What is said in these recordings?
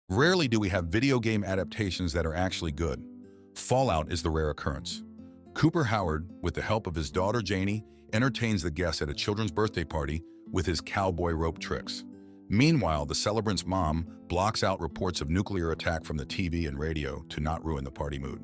Rarely do we have video game adaptations that are actually good. Fallout is the rare occurrence. Cooper Howard, with the help of his daughter Janie, entertains the guests at a children's birthday party with his cowboy rope tricks. Meanwhile, the celebrant's mom blocks out reports of nuclear attack from the TV and radio to not ruin the party mood.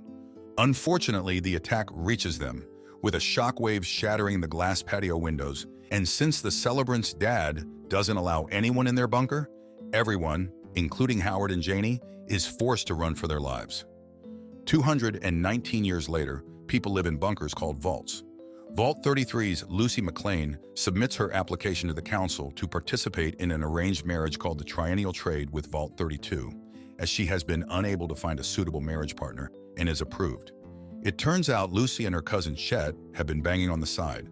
Unfortunately, the attack reaches them, with a shockwave shattering the glass patio windows, and since the celebrant's dad doesn't allow anyone in their bunker, everyone, including Howard and Janie, is forced to run for their lives. 219 years later, people live in bunkers called vaults. Vault 33's Lucy McLean submits her application to the council to participate in an arranged marriage called the Triennial Trade with Vault 32, as she has been unable to find a suitable marriage partner and is approved. It turns out Lucy and her cousin Chet have been banging on the side.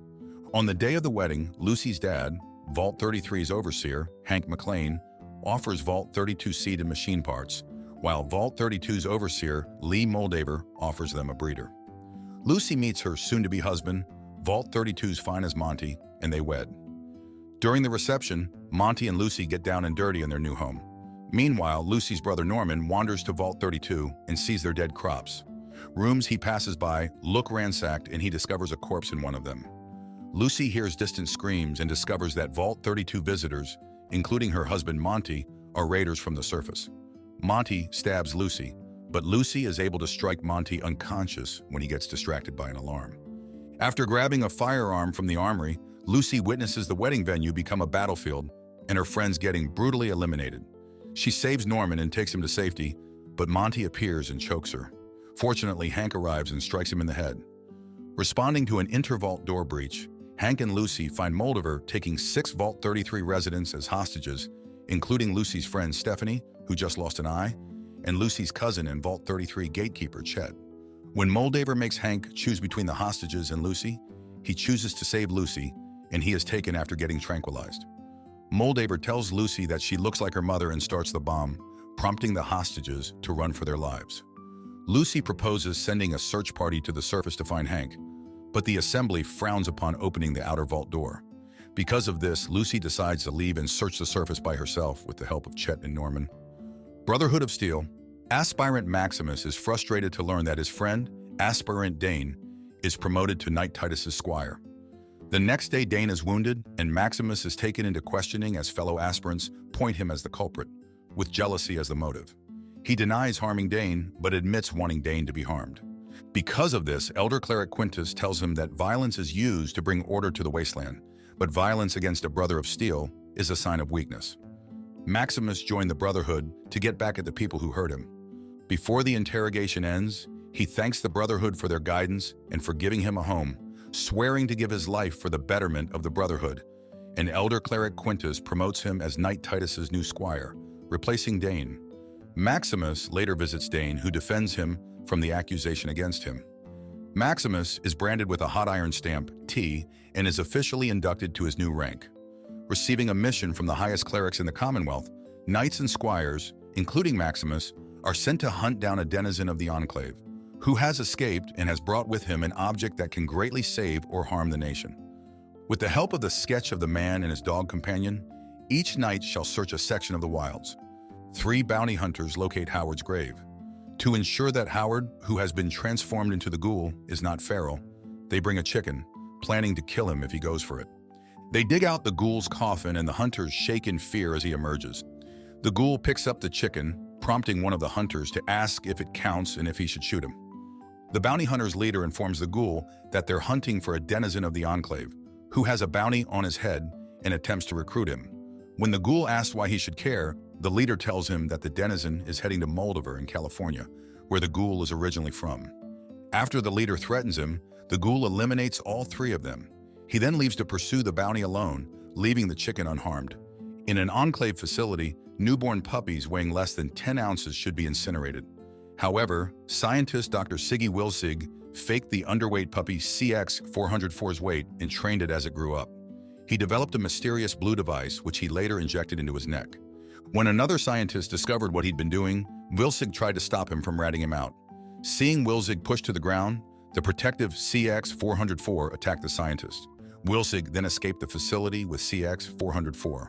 On the day of the wedding, Lucy's dad, Vault 33's overseer, Hank McLean, offers Vault 32 seed and machine parts, while Vault 32's overseer, Lee Moldaver, offers them a breeder. Lucy meets her soon-to-be husband, Vault 32's fine as Monty, and they wed. During the reception, Monty and Lucy get down and dirty in their new home. Meanwhile, Lucy's brother Norman wanders to Vault 32 and sees their dead crops. Rooms he passes by look ransacked, and he discovers a corpse in one of them. Lucy hears distant screams and discovers that Vault 32 visitors, including her husband Monty, are raiders from the surface. Monty stabs Lucy, but Lucy is able to strike Monty unconscious when he gets distracted by an alarm. After grabbing a firearm from the armory, Lucy witnesses the wedding venue become a battlefield and her friends getting brutally eliminated. She saves Norman and takes him to safety, but Monty appears and chokes her. Fortunately, Hank arrives and strikes him in the head. Responding to an intervault door breach, Hank and Lucy find Moldaver taking 6 Vault 33 residents as hostages, including Lucy's friend Stephanie, who just lost an eye, and Lucy's cousin and Vault 33 gatekeeper Chet. When Moldaver makes Hank choose between the hostages and Lucy, he chooses to save Lucy, and he is taken after getting tranquilized. Moldaver tells Lucy that she looks like her mother and starts the bomb, prompting the hostages to run for their lives. Lucy proposes sending a search party to the surface to find Hank, but the assembly frowns upon opening the outer vault door. Because of this, Lucy decides to leave and search the surface by herself with the help of Chet and Norman. Brotherhood of Steel. Aspirant Maximus is frustrated to learn that his friend, Aspirant Dane, is promoted to Knight Titus's squire. The next day, Dane is wounded, and Maximus is taken into questioning as fellow aspirants point him as the culprit, with jealousy as the motive. He denies harming Dane, but admits wanting Dane to be harmed. Because of this, Elder Cleric Quintus tells him that violence is used to bring order to the wasteland, but violence against a brother of steel is a sign of weakness. Maximus joined the Brotherhood to get back at the people who hurt him. Before the interrogation ends, he thanks the Brotherhood for their guidance and for giving him a home, swearing to give his life for the betterment of the Brotherhood, and Elder Cleric Quintus promotes him as Knight Titus's new squire, replacing Dane. Maximus later visits Dane, who defends him from the accusation against him. Maximus is branded with a hot iron stamp, T, and is officially inducted to his new rank. Receiving a mission from the highest clerics in the Commonwealth, knights and squires, including Maximus, are sent to hunt down a denizen of the Enclave, who has escaped and has brought with him an object that can greatly save or harm the nation. With the help of the sketch of the man and his dog companion, each knight shall search a section of the wilds. 3 bounty hunters locate Howard's grave. To ensure that Howard, who has been transformed into the ghoul, is not feral, they bring a chicken, planning to kill him if he goes for it. They dig out the ghoul's coffin, and the hunters shake in fear as he emerges. The ghoul picks up the chicken, prompting one of the hunters to ask if it counts and if he should shoot him. The bounty hunter's leader informs the ghoul that they're hunting for a denizen of the Enclave, who has a bounty on his head and attempts to recruit him. When the ghoul asks why he should care, the leader tells him that the denizen is heading to Moldaver in California, where the ghoul is originally from. After the leader threatens him, the ghoul eliminates all 3 of them. He then leaves to pursue the bounty alone, leaving the chicken unharmed. In an Enclave facility, newborn puppies weighing less than 10 ounces should be incinerated. However, scientist Dr. Siggy Wilsig faked the underweight puppy CX-404's weight and trained it as it grew up. He developed a mysterious blue device, which he later injected into his neck. When another scientist discovered what he'd been doing, Wilsig tried to stop him from ratting him out. Seeing Wilsig pushed to the ground, the protective CX-404 attacked the scientist. Wilsig then escaped the facility with CX-404.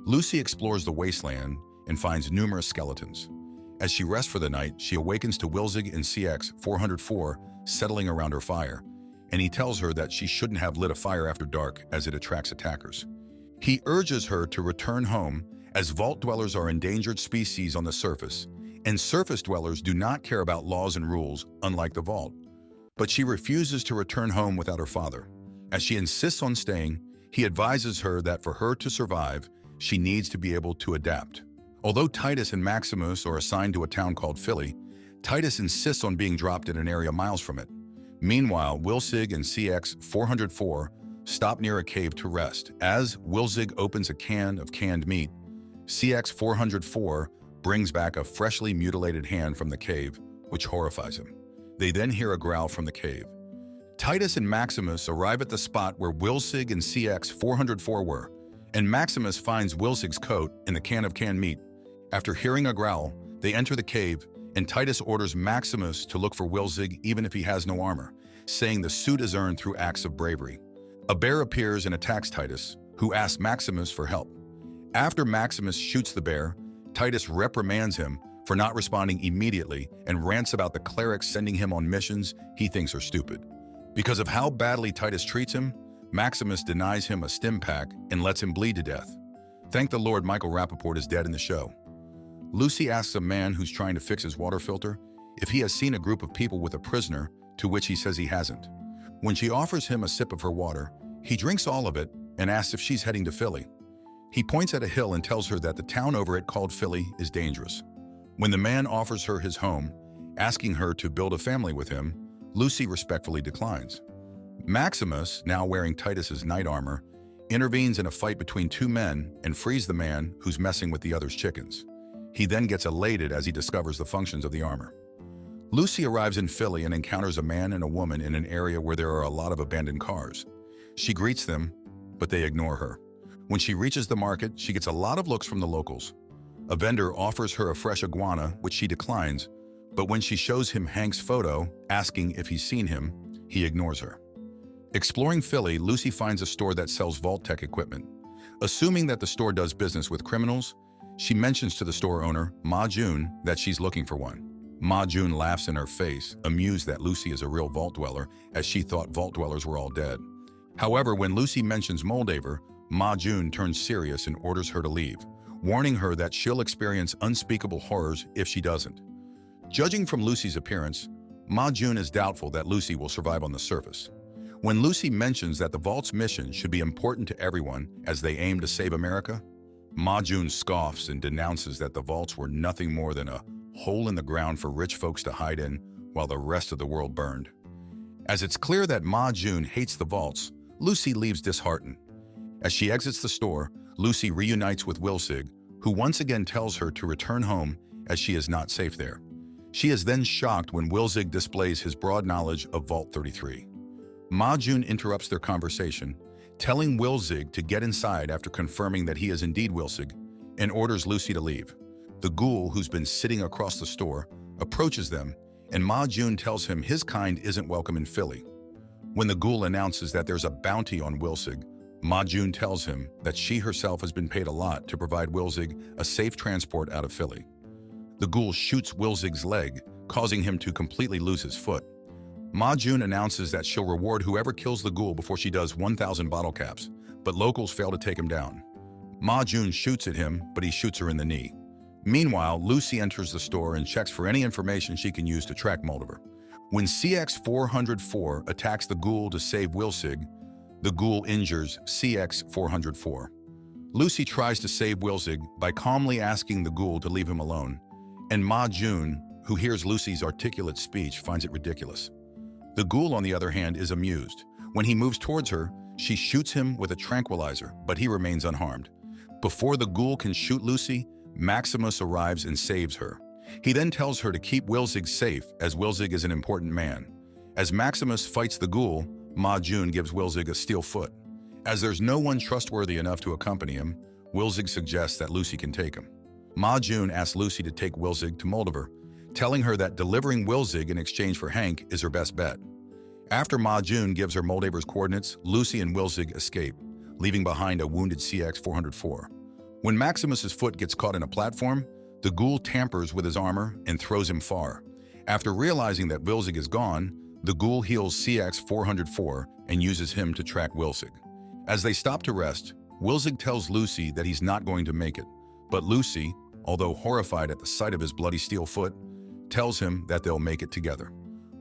Lucy explores the wasteland, and finds numerous skeletons. As she rests for the night, she awakens to Wilzig in CX-404 settling around her fire, and he tells her that she shouldn't have lit a fire after dark as it attracts attackers. He urges her to return home as vault dwellers are endangered species on the surface, and surface dwellers do not care about laws and rules, unlike the vault. But she refuses to return home without her father. As she insists on staying, he advises her that for her to survive, she needs to be able to adapt. Although Titus and Maximus are assigned to a town called Philly, Titus insists on being dropped in an area miles from it. Meanwhile, Wilzig and CX-404 stop near a cave to rest. As Wilzig opens a can of canned meat, CX-404 brings back a freshly mutilated hand from the cave, which horrifies him. They then hear a growl from the cave. Titus and Maximus arrive at the spot where Wilzig and CX-404 were, and Maximus finds Wilzig's coat in the can of canned meat. After hearing a growl, they enter the cave, and Titus orders Maximus to look for Wilzig even if he has no armor, saying the suit is earned through acts of bravery. A bear appears and attacks Titus, who asks Maximus for help. After Maximus shoots the bear, Titus reprimands him for not responding immediately and rants about the clerics sending him on missions he thinks are stupid. Because of how badly Titus treats him, Maximus denies him a stim pack and lets him bleed to death. Thank the Lord Michael Rappaport is dead in the show. Lucy asks a man who's trying to fix his water filter if he has seen a group of people with a prisoner, to which he says he hasn't. When she offers him a sip of her water, he drinks all of it and asks if she's heading to Philly. He points at a hill and tells her that the town over it called Philly is dangerous. When the man offers her his home, asking her to build a family with him, Lucy respectfully declines. Maximus, now wearing Titus's knight armor, intervenes in a fight between two men and frees the man who's messing with the other's chickens. He then gets elated as he discovers the functions of the armor. Lucy arrives in Philly and encounters a man and a woman in an area where there are a lot of abandoned cars. She greets them, but they ignore her. When she reaches the market, she gets a lot of looks from the locals. A vendor offers her a fresh iguana, which she declines, but when she shows him Hank's photo, asking if he's seen him, he ignores her. Exploring Philly, Lucy finds a store that sells vault tech equipment. Assuming that the store does business with criminals, she mentions to the store owner, Ma June, that she's looking for one. Ma June laughs in her face, amused that Lucy is a real vault dweller, as she thought vault dwellers were all dead. However, when Lucy mentions Moldaver, Ma June turns serious and orders her to leave, warning her that she'll experience unspeakable horrors if she doesn't. Judging from Lucy's appearance, Ma June is doubtful that Lucy will survive on the surface. When Lucy mentions that the Vault's mission should be important to everyone as they aim to save America, Ma June scoffs and denounces that the Vaults were nothing more than a hole in the ground for rich folks to hide in while the rest of the world burned. As it's clear that Ma June hates the Vaults, Lucy leaves disheartened. As she exits the store, Lucy reunites with Wilzig, who once again tells her to return home as she is not safe there. She is then shocked when Wilzig displays his broad knowledge of Vault 33. Ma June interrupts their conversation, telling Wilzig to get inside after confirming that he is indeed Wilzig, and orders Lucy to leave. The ghoul, who's been sitting across the store, approaches them, and Ma June tells him his kind isn't welcome in Philly. When the ghoul announces that there's a bounty on Wilzig, Ma June tells him that she herself has been paid a lot to provide Wilzig a safe transport out of Philly. The ghoul shoots Wilzig's leg, causing him to completely lose his foot. Ma June announces that she'll reward whoever kills the ghoul before she does 1,000 bottle caps, but locals fail to take him down. Ma June shoots at him, but he shoots her in the knee. Meanwhile, Lucy enters the store and checks for any information she can use to track Moldaver. When CX-404 attacks the ghoul to save Wilzig, the ghoul injures CX-404. Lucy tries to save Wilzig by calmly asking the ghoul to leave him alone, and Ma June, who hears Lucy's articulate speech, finds it ridiculous. The ghoul, on the other hand, is amused. When he moves towards her, she shoots him with a tranquilizer, but he remains unharmed. Before the ghoul can shoot Lucy, Maximus arrives and saves her. He then tells her to keep Wilzig safe, as Wilzig is an important man. As Maximus fights the ghoul, Ma June gives Wilzig a steel foot. As there's no one trustworthy enough to accompany him, Wilzig suggests that Lucy can take him. Ma June asks Lucy to take Wilzig to Moldaver, telling her that delivering Wilzig in exchange for Hank is her best bet. After Ma June gives her Moldaver's coordinates, Lucy and Wilzig escape, leaving behind a wounded CX-404. When Maximus's foot gets caught in a platform, the ghoul tampers with his armor and throws him far. After realizing that Wilzig is gone, the ghoul heals CX-404 and uses him to track Wilzig. As they stop to rest, Wilzig tells Lucy that he's not going to make it, but Lucy, although horrified at the sight of his bloody steel foot, tells him that they'll make it together.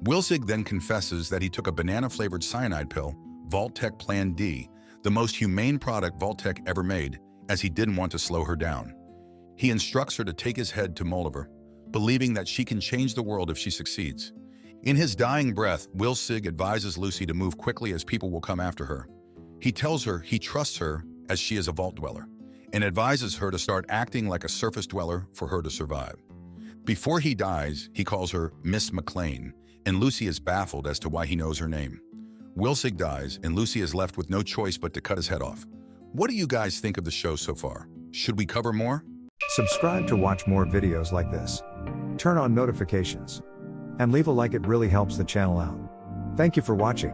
Wilzig then confesses that he took a banana-flavored cyanide pill, Vault-Tec Plan D, the most humane product Vault-Tec ever made, as he didn't want to slow her down. He instructs her to take his head to Molliver, believing that she can change the world if she succeeds. In his dying breath, Wilzig advises Lucy to move quickly as people will come after her. He tells her he trusts her as she is a vault dweller, and advises her to start acting like a surface dweller for her to survive. Before he dies, he calls her Miss McLean, and Lucy is baffled as to why he knows her name. Wilzig dies, and Lucy is left with no choice but to cut his head off. What do you guys think of the show so far? Should we cover more? Subscribe to watch more videos like this. Turn on notifications. And leave a like, it really helps the channel out. Thank you for watching.